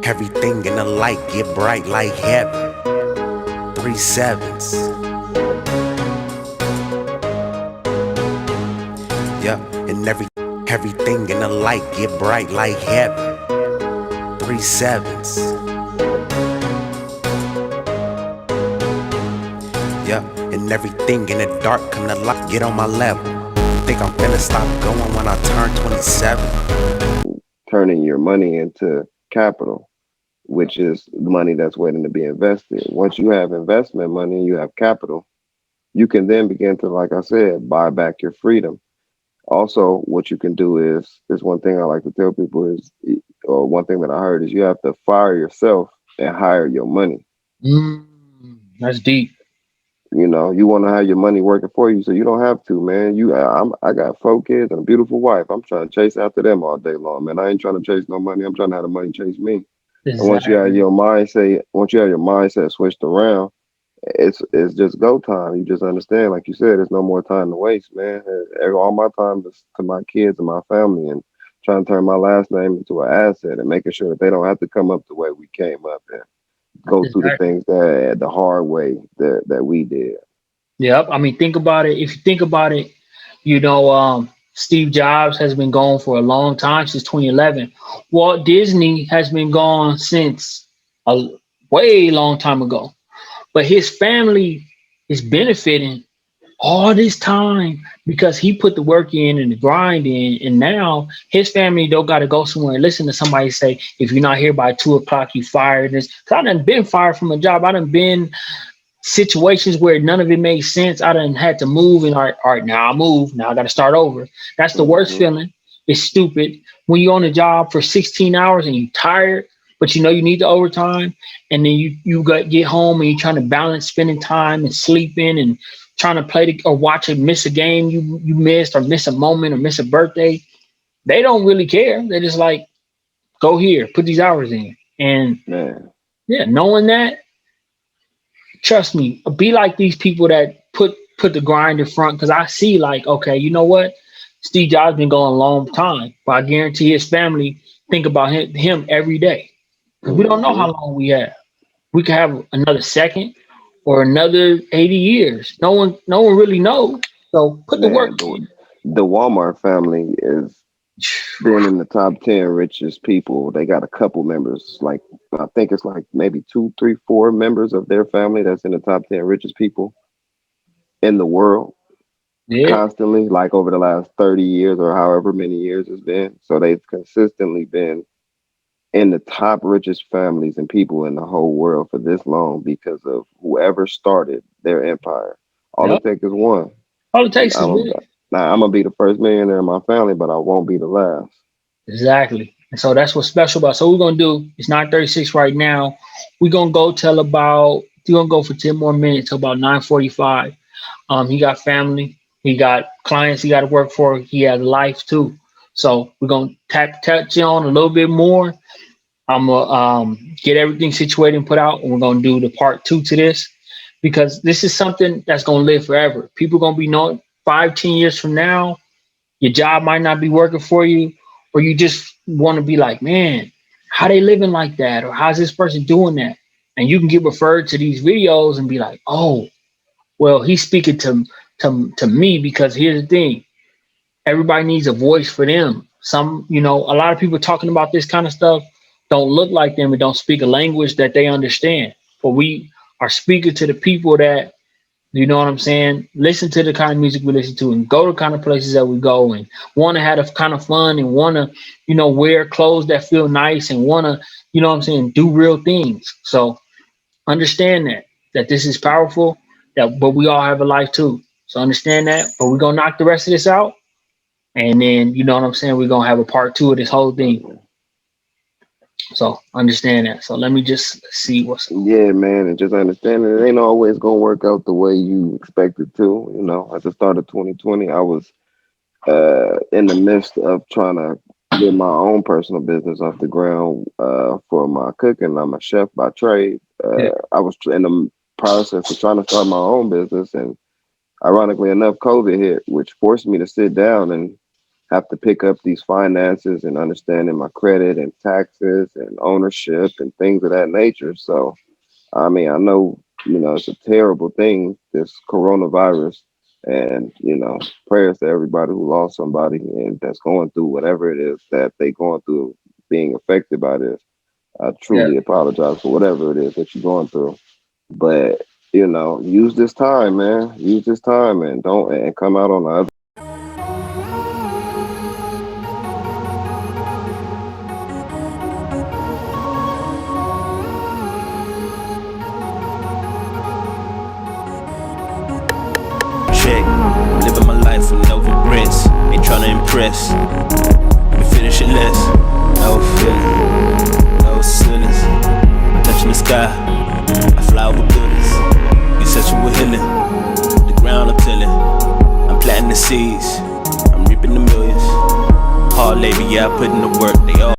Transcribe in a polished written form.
Everything in the light get bright like heaven. 3 sevens. Yeah, and everything in the light get bright like heaven. 3 sevens. Yeah, and everything in the dark come to light. Get on my level. Think I'm finna stop going when I turn 27. Turning your money into capital, which is money that's waiting to be invested. Once you have investment money and you have capital, you can then begin to, like I said, buy back your freedom. Also, what you can do is one thing I like to tell people is, or one thing that I heard is, you have to fire yourself and hire your money. That's deep. You want to have your money working for you, so you don't have to, man. I got 4 kids and a beautiful wife. I'm trying to chase after them all day long, man. I ain't trying to chase no money. I'm trying to have the money chase me. And Exactly. once you have your mindset switched around, it's just go time. You just understand, like you said, there's no more time to waste, man. All my time is to my kids and my family, and trying to turn my last name into an asset and making sure that they don't have to come up the way we came up and go through the Exactly. things that the hard way that we did. Yep. I mean, think about it. If you think about it, Steve Jobs has been gone for a long time, since 2011. Walt Disney has been gone since a way long time ago. But his family is benefiting all this time because he put the work in and the grind in, and now his family don't got to go somewhere and listen to somebody say, if you're not here by 2 o'clock, you fired. This, cause I done been fired from a job. I done been situations where none of it made sense. I done had to move, and all right, now I move. Now I got to start over. That's the worst Hmm. feeling. It's stupid when you're on a job for 16 hours and you tired, but you know you need the overtime, and then get home and you're trying to balance spending time and sleeping and trying to or watch or miss a game you missed, or miss a moment, or miss a birthday. They don't really care. They're just like, go here, put these hours in, and Man, yeah, knowing that, trust me, be like these people that put the grind in front. Because I see, like, okay, you know what, Steve Jobs been going a long time, but I guarantee his family think about him every day, because we don't know hmm how long we have. We could have another second or another 80 years. No one really knows. So put the work man, the Walmart family is been in the top 10 richest people. They got a couple members, like I think it's like maybe two, three, 4 members of their family that's in the top 10 richest people in the world in. Yeah. constantly, like over the last 30 years or however many years it's been. So they've consistently been in the top richest families and people in the whole world for this long because of whoever started their empire. All Yep. it takes is one. All it takes is I'm a, one. now I'm gonna be the first millionaire in my family, but I won't be the last. Exactly. And so that's what's special about. So we're gonna do. It's 9:36 right now. We're gonna go till about. We're gonna go for 10 more minutes till about 9:45. He got family. He got clients he got to work for. He has life too. So we're gonna touch on a little bit more. I'm gonna get everything situated and put out, and we're gonna do the part two to this, because this is something that's gonna live forever. People gonna be knowing 5, 10 years from now. Your job might not be working for you, or you just want to be like, man, how they living like that, or how's this person doing that? And you can get referred to these videos and be like, oh, well, he's speaking to me, because here's the thing: everybody needs a voice for them. A lot of people talking about this kind of stuff don't look like them and don't speak a language that they understand. But we are speaking to the people that, you know what I'm saying, listen to the kind of music we listen to and go to the kind of places that we go, and want to have a kind of fun, and want to, wear clothes that feel nice, and want to, what I'm saying, do real things. So understand that this is powerful, but we all have a life too. So understand that. But we're gonna knock the rest of this out, and then, you know what I'm saying, we're gonna have a part two of this whole thing. So understand that. So let me just see what's. Yeah, man, and just understanding it ain't always gonna work out the way you expect it to. At the start of 2020, I was in the midst of trying to get my own personal business off the ground for my cooking. I'm a chef by trade. Yeah. I was in the process of trying to start my own business, and ironically enough, COVID hit, which forced me to sit down and have to pick up these finances and understanding my credit and taxes and ownership and things of that nature. So, I mean, I know, it's a terrible thing, this coronavirus. And, prayers to everybody who lost somebody and that's going through whatever it is that they going through being affected by this. I Yeah. truly apologize for whatever it is that you're going through. But, use this time, man. Use this time and don't and come out on the other. Check, I'm living my life with no regrets. Ain't tryna impress. Let me finish it less. No feeling, no ceilings. Touching the sky, I fly over buildings. You searching with healing. The ground I'm tilling. I'm planting the seeds. I'm reaping the millions. Hard labor, yeah, I put in the work. They all